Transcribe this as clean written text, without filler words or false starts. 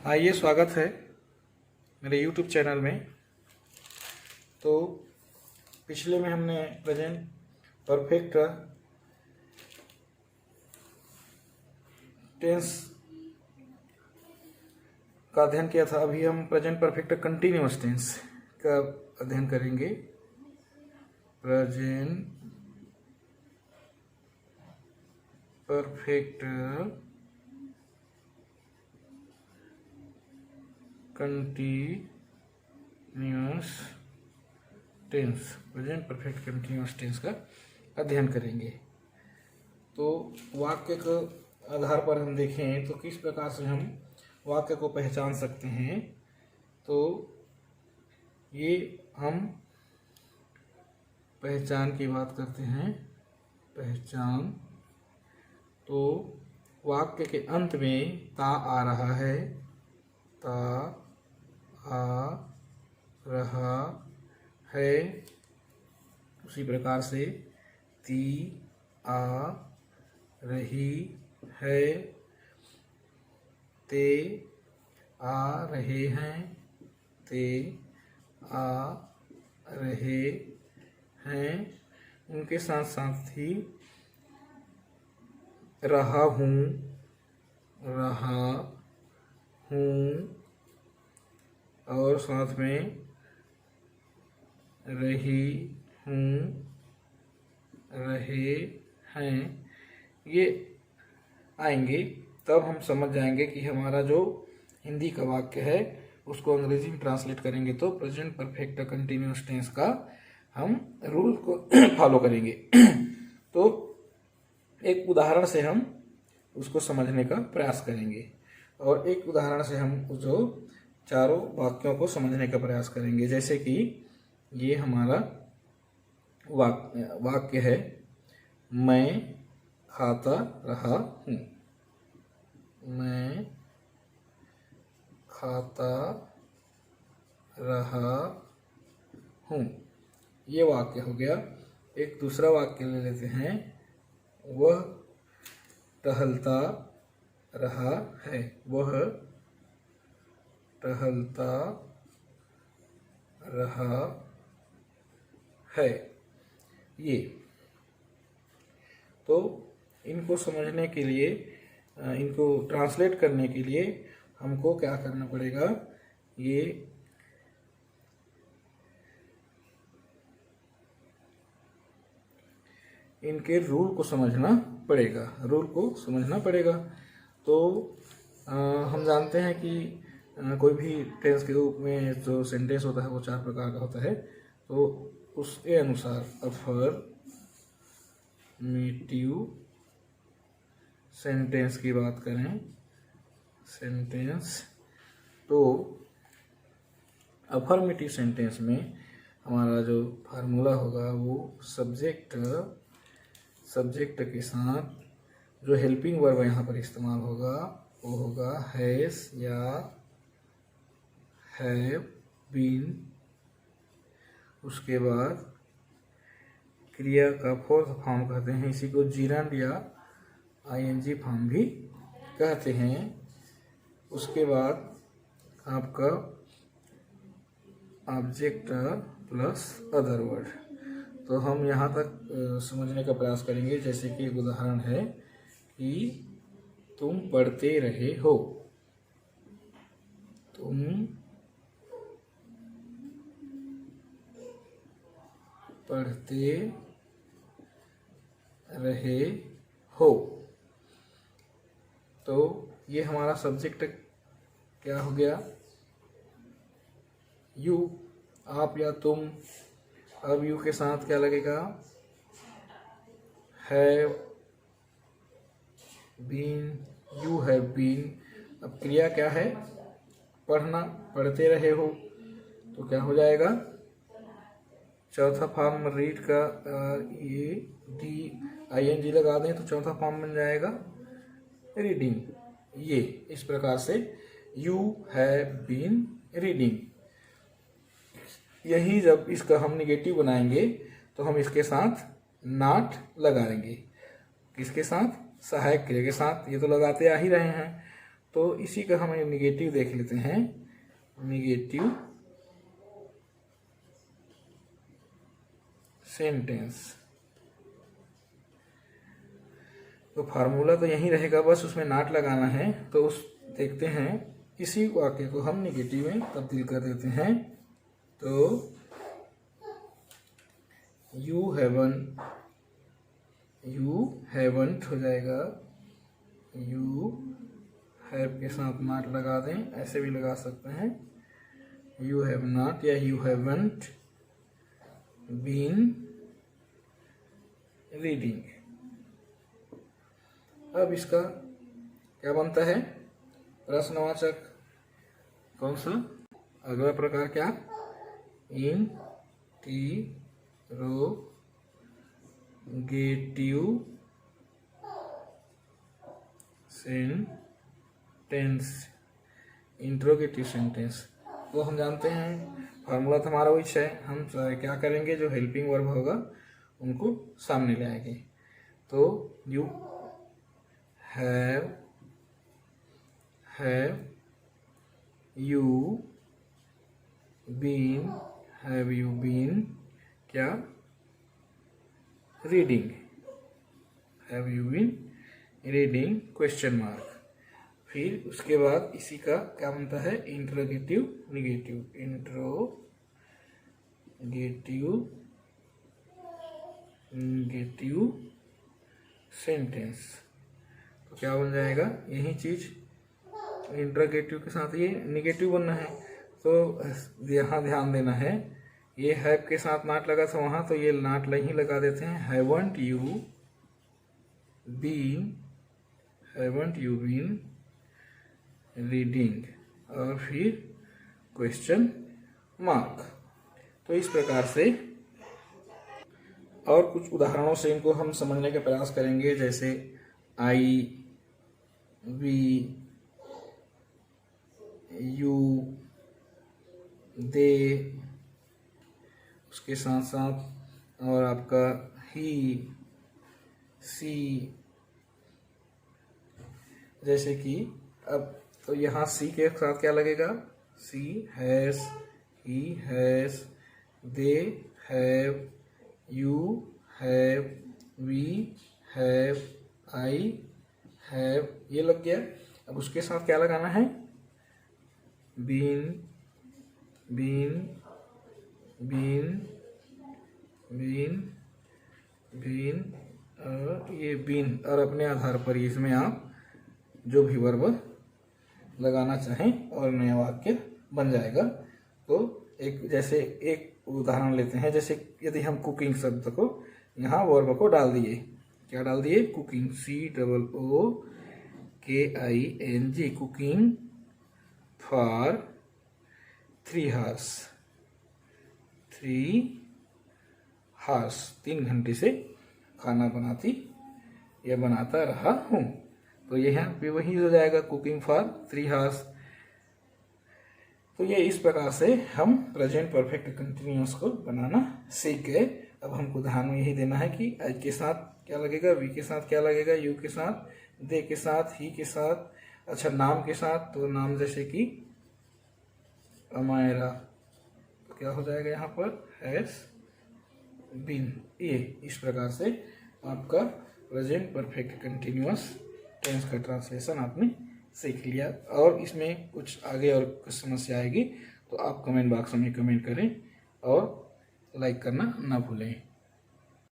आइए, स्वागत है मेरे YouTube चैनल में। तो पिछले में हमने प्रेजेंट परफेक्ट टेंस का अध्ययन किया था। अभी हम प्रेजेंट परफेक्ट कंटिन्यूअस टेंस का अध्ययन करेंगे। Present perfect continuous tense, present perfect continuous tense का अध्ययन करेंगे। तो वाक्य के आधार पर हम देखें तो किस प्रकार से हम वाक्य को पहचान सकते हैं। तो ये हम पहचान की बात करते हैं। पहचान, तो वाक्य के अंत में ता आ रहा है, ता आ रहा है। उसी प्रकार से ती आ रही है, ते आ रहे हैं, ते आ रहे हैं। उनके साथ साथ ही रहा हूँ, रहा हूँ, और साथ में रही हूँ, रहे हैं, ये आएंगे। तब हम समझ जाएंगे कि हमारा जो हिंदी का वाक्य है उसको अंग्रेजी में ट्रांसलेट करेंगे तो प्रेजेंट परफेक्ट कंटिन्यूअस टेंस का हम रूल को फॉलो करेंगे। तो एक उदाहरण से हम उसको समझने का प्रयास करेंगे और एक उदाहरण से हम जो चारों वाक्यों को समझने का प्रयास करेंगे। जैसे कि ये हमारा वाक्य है, मैं खाता रहा हूँ। मैं खाता रहा हूँ, ये वाक्य हो गया। एक दूसरा वाक्य ले लेते हैं, वह टहलता रहा है, वह टहलता रहा है। ये तो इनको समझने के लिए, इनको ट्रांसलेट करने के लिए हमको क्या करना पड़ेगा, ये इनके रूल को समझना पड़ेगा, रूल को समझना पड़ेगा। तो हम जानते हैं कि कोई भी टेंस के रूप में जो सेंटेंस होता है वो चार प्रकार का होता है। तो उसके अनुसार अफर्मेटिव सेंटेंस की बात करें, सेंटेंस, तो अफर्मेटिव सेंटेंस में हमारा जो फार्मूला होगा वो सब्जेक्ट के साथ जो हेल्पिंग वर्ब यहाँ पर इस्तेमाल होगा वो होगा हैज या हैव बीन। उसके बाद क्रिया का फोर्थ फॉर्म कहते हैं, इसी को जीरंड या आईएनजी फॉर्म भी कहते हैं। उसके बाद आपका ऑब्जेक्ट प्लस अदर वर्ड। तो हम यहाँ तक समझने का प्रयास करेंगे। जैसे कि एक उदाहरण है कि तुम पढ़ते रहे हो, तुम पढ़ते रहे हो। तो ये हमारा सब्जेक्ट क्या हो गया, यू, आप या तुम। अब यू के साथ क्या लगेगा, have been, you have been. अब क्रिया क्या है, पढ़ना, पढ़ते रहे हो, तो क्या हो जाएगा, चौथा फॉर्म रीड का ये डी आईएनजी लगा दें तो चौथा फॉर्म बन जाएगा रीडिंग। ये इस प्रकार से यू हैव बीन रीडिंग। यही जब इसका हम निगेटिव बनाएंगे तो हम इसके साथ नॉट लगा देंगे। किसके साथ, सहायक क्रिया के साथ। ये तो लगाते आ ही रहे हैं। तो इसी का हम निगेटिव देख लेते हैं, निगेटिव सेंटेंस। तो फार्मूला तो यही रहेगा, बस उसमें नॉट लगाना है। तो उस देखते हैं, इसी वाक्य को हम निगेटिव में तब्दील कर देते हैं। तो यू हैवंट हो जाएगा, यू हैव के साथ नॉट लगा दें, ऐसे भी लगा सकते हैं, यू हैव नॉट या यू हैवंट बीन रीडिंग। अब इसका क्या बनता है, प्रश्नवाचक कौन सा, अगला प्रकार क्या, इंटरोगेटिव सेंटेंस। इंट्रोगेटिव सेंटेंस तो हम जानते हैं फार्मूला तो हमारा वही है, हम क्या करेंगे, जो हेल्पिंग वर्ब होगा उनको सामने ले आएंगे। तो you have you been, have you been क्या, reading, have you been reading question mark. फिर उसके बाद इसी का क्या बनता है, इंट्रोगेटिव निगेटिव, इंट्रोगेटिव सेंटेंस। तो क्या बन जाएगा, यही चीज इंट्रोगेटिव के साथ ये निगेटिव बनना है। तो यहाँ ध्यान देना है, ये हैव के साथ नॉट लगा था वहाँ, तो ये नॉट नहीं लगा देते हैं, हैवंट यू बीन रीडिंग, और फिर क्वेश्चन मार्क। तो इस प्रकार से और कुछ उदाहरणों से इनको हम समझने का प्रयास करेंगे, जैसे आई, वी, यू, दे, उसके साथ साथ और आपका ही, सी। जैसे कि अब तो यहाँ सी के साथ क्या लगेगा, she has, he has, they have, you have, we have, I have, ये लग गया। अब उसके साथ क्या लगाना है, बीन, और ये बीन, और अपने आधार पर इसमें आप जो भी वर्ब लगाना चाहें और नया वाक्य बन जाएगा। तो एक जैसे एक उदाहरण लेते हैं, जैसे यदि हम कुकिंग शब्द को यहाँ वर्ब को डाल दिए, क्या डाल दिए, cooking, COOKING, cooking for 3 hours, 3 घंटे से खाना बनाता रहा हूँ। तो ये यहाँ पे वही हो जाएगा, कुकिंग फॉर 3 hours। तो ये इस प्रकार से हम प्रेजेंट परफेक्ट कंटिन्यूअस को बनाना सीख गए। अब हमको ध्यान में यही देना है कि आई के साथ क्या लगेगा, वी के साथ क्या लगेगा, यू के साथ, दे के साथ, ही के साथ, अच्छा नाम के साथ, तो नाम जैसे कि अमायरा, तो क्या हो जाएगा यहाँ पर, हैज बीन। ये इस प्रकार से आपका प्रेजेंट परफेक्ट कंटिन्यूअस टेंस का ट्रांसलेशन आपने सीख लिया। और इसमें कुछ आगे और कुछ समस्या आएगी तो आप कमेंट बॉक्स में कमेंट करें और लाइक करना ना भूलें।